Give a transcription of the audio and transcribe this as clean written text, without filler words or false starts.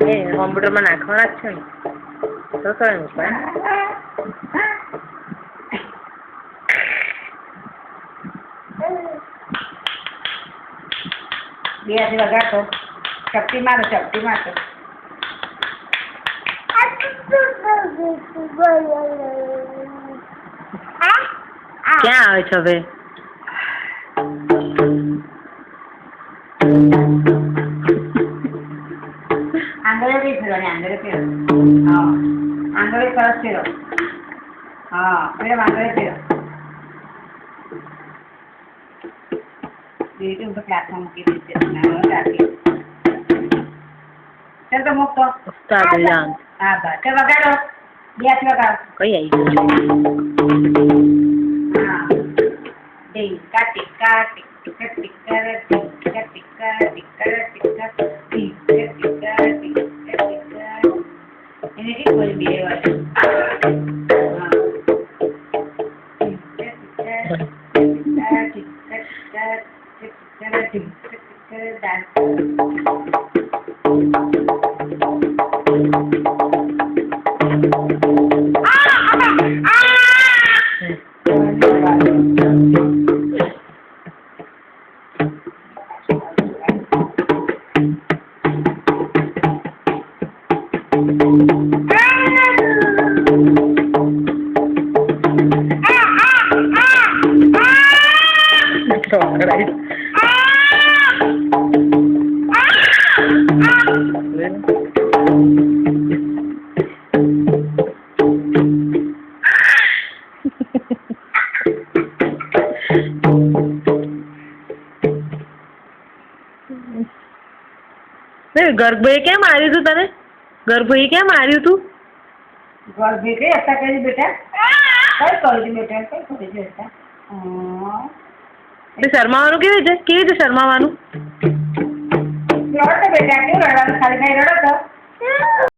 એ કોમ્પ્યુટરમાં નાખવાના જ છે ને તો કઈ મૂકવા બે હાથી વગાડતો ચપટી મારો ક્યાં આવે છે હવે આંગળે બી ફેરવાની આંગળે ફેરો હા આંગળે સરસ ફેરો હા મેડમ આંગળે ફેરો હું તો ક્લાસમાં મૂકી દઈશ રાખી ચાલ તો મૂકતો હા બસ ચાલ વગાડો બે હાથ વગાડો કઈ આવી ગયું હા ટીકા ટીકા ટીકા ટીકા ટીકા ટીકા ટીકા ટીકા ટીકા ટીકા એને કે કોઈ બે વાર ગર્ભભાઈ કેમ માર્યું તું તને ગર્ભભાઈ કેમ માર્યું તું ગર્ભભાઈ કઈ હતા કરી બેટા કઈ કરી બેટા કઈ કરી બેટા શરમાવાનું કેવી રીતે શરમાવાનું રડો બેટા કેવું રડવાનું ખાલી કઈ રડો તો